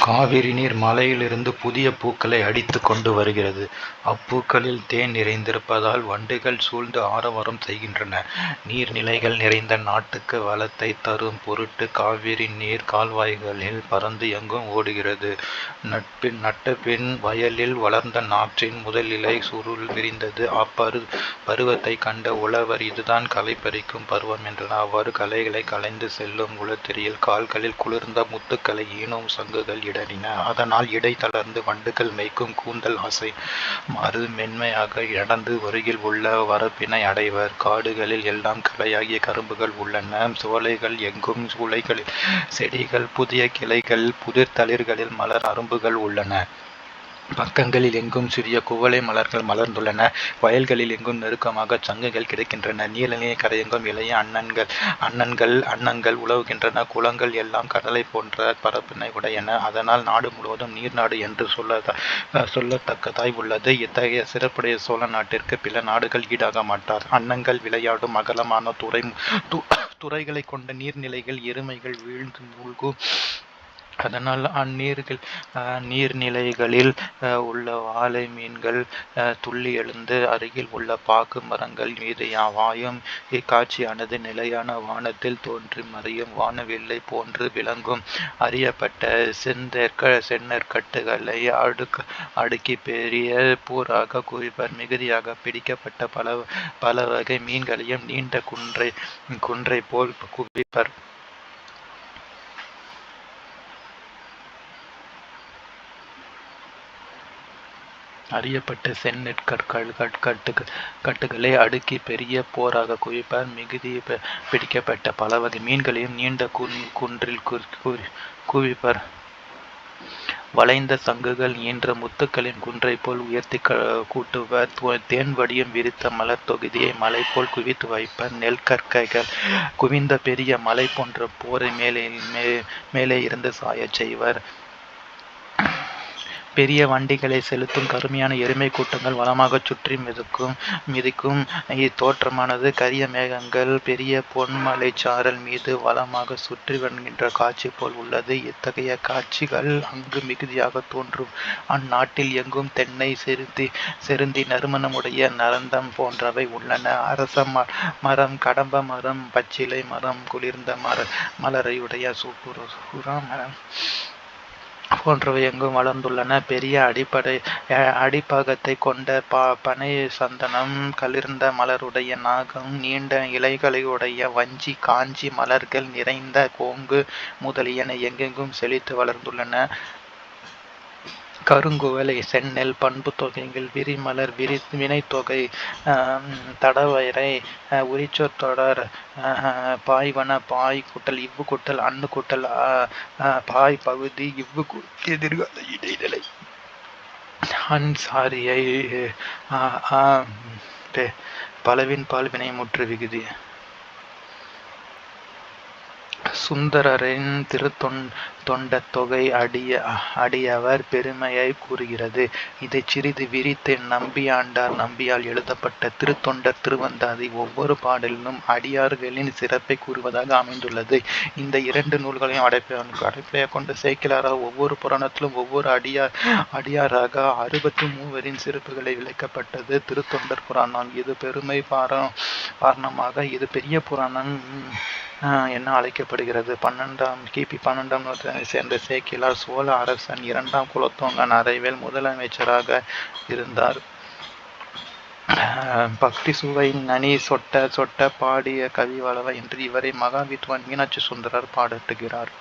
காவிரி நீர் மலையிலிருந்து புதிய பூக்களை அடித்துக் கொண்டு வருகிறது. அப்பூக்களில் தேன் நிறைந்திருப்பதால் வண்டுகள் சூழ்ந்து ஆரவாரம் செய்கின்றன. நீர்நிலைகள் நிறைந்த நாட்டுக்கு வளத்தை தரும் பொருட்டு காவிரி நீர் கால்வாய்களில் பரந்து எங்கும் ஓடுகிறது. நட்டபின் வயலில் வளர்ந்த நாற்றின் முதலிலை சுருள் விரிந்தது. பருவத்தை கண்ட உழவர் இதுதான் களை பறிக்கும் பருவம் என்றனர். அவ்வாறு களைகளை களைந்து செல்லும் குளத்தெரியில் கால்களில் குளிர்ந்த முத்துக்களை ஈனும் சங்குகள் இடறின. அதனால் இடை தளர்ந்து வண்டுகள் மேய்க்கும் கூந்தல் ஆசை மாறு மென்மையாக நடந்து அருகில் உள்ள வரப்பினை அடைவர். காடுகளில் எல்லாம் களையாகிய கரும்புகள் உள்ளன. சோலைகள் எங்கும் சூளைகளில் செடிகள், புதிய கிளைகள், புதிர் தளிர்களில் மலர் அரும்புகள் உள்ளன. பக்கங்களில் எங்கும் சிறிய குவளை மலர்கள் மலர்ந்துள்ளன. வயல்களில் எங்கும் நெருக்கமாக சங்குகள் கிடைக்கின்றன. நீலநிலை கரையெங்கும் இளைய அன்னங்கள் உலவுகின்றன. குளங்கள் எல்லாம் கடலை போன்ற பரப்பினை உடையன. அதனால் நாடு முழுவதும் நீர்நாடு என்று சொல்லத்தக்கதாய் உள்ளது. இத்தகைய சிறப்புடைய சோழ நாட்டிற்கு பிற நாடுகள் ஈடாக மாட்டார். அன்னங்கள் விளையாடும் அகலமான துறைகளை கொண்ட நீர்நிலைகள் எருமைகள் வீழ்ந்து மூழ்கும். அதனால் நீர்நிலைகளில் உள்ள வாளை மீன்கள் துள்ளி எழுந்து அருகில் உள்ள பாக்கு மரங்கள் மீது வாயும். இக்காட்சியானது நிலையான வானத்தில் தோன்றி மறையும் வானவில்லை போன்று விளங்கும். அறியப்பட்ட செந்நெற்கட்டுகளை அடுக்கி பெரிய பூராக குவிப்பர். மிகுதியாக பிடிக்கப்பட்ட பல வகை மீன்களையும் நீண்ட குன்றை போல் குவிப்பர். அறியப்பட்ட செந்நெற்கட்டுகளை அடுக்கி பெரிய போராக குவிப்பார். மிகுதி பிடிக்கப்பட்ட பல வகை மீன்களையும் நீண்ட குன்றில் குவிப்பர். வளைந்த சங்குகள் ஈன்ற முத்துக்களின் குன்றை போல் உயர்த்தி கூட்டுவர். தேன் வடியும் விரித்த மலர் தொகுதியை மலை போல் குவித்து வைப்பர். நெல் கற்கைகள் குவிந்த பெரிய மலை போன்ற போரை மேலே இருந்து சாயச் செய்வர். பெரிய வண்டிகளை செலுத்தும் கருமையான எருமை கூட்டங்கள் வளமாகச் சுற்றி மிதிக்கும். இத்தோற்றமானது கரிய மேகங்கள் பெரிய பொன்மலைச்சாரல் மீது வளமாக சுற்றி வருகின்ற காட்சி போல் உள்ளது. இத்தகைய காட்சிகள் அங்கு மிகுதியாக தோன்றும். அந்நாட்டில் எங்கும் தென்னை, செருந்தி, நறுமணமுடைய நரந்தம் போன்றவை உள்ளன. அரச மரம், கடம்ப மரம், பச்சிலை மரம், குளிர்ந்த மலரையுடைய சுப்புரா மரம் போன்றவை எங்கும் வளர்ந்துள்ளன. பெரிய அடிப்பாகத்தை கொண்ட பனை, சந்தனம், கலிர்ந்த மலருடைய நாகம், நீண்ட இலைகளையுடைய வஞ்சி, காஞ்சி மலர்கள் நிறைந்த கோங்கு முதலியன எங்கெங்கும் செழித்து வளர்ந்துள்ளன. கருங்குவளை, செந்நெல், பண்பு தொகைகள், விரிமலர், வினைத்தொகை, தடவரை, உரிச்சொற் தொடர், பாய்வன, பாய் கூட்டல் இவ்வு கூட்டல் அன்னு கூட்டல் பாய் பகுதி, இவ்வு எதிர்கால இடைநிலை, சாரியை, பலவின் பால் வினைமுற்று விகுதி. சுந்தரரின் திருத்தொண்டத் தொகை அடியவர் பெருமையை கூறுகிறது. இதை சிறிது விரித்து நம்பியால் எழுதப்பட்ட திருத்தொண்டர் திருவந்தாதி ஒவ்வொரு பாடலிலும் அடியார்களின் சிறப்பை கூறுவதாக அமைந்துள்ளது. இந்த 2 நூல்களையும் அடைப்படையாக கொண்ட சேக்கிழாரால் ஒவ்வொரு புராணத்திலும் ஒவ்வொரு அடியாராக 63 சிறப்புகளை விளக்கப்பட்டது திருத்தொண்டர் புராணம். இது பெருமை பாரணமாக இது பெரிய புராணம் என அழைக்கப்படுகிறது. கிபி 12ஆம் நூற்றாண்டை சேர்ந்த சேக்கிழார் சோழ அரசன் 2ஆம் குலோத்துங்கன் அறைவேல் முதலமைச்சராக இருந்தார். பக்தி சுவை நனி சொட்ட பாடிய கவி வளவ என்று இவரை மகாவித்வான் மீனாட்சி சுந்தரர் பாராட்டுகிறார்.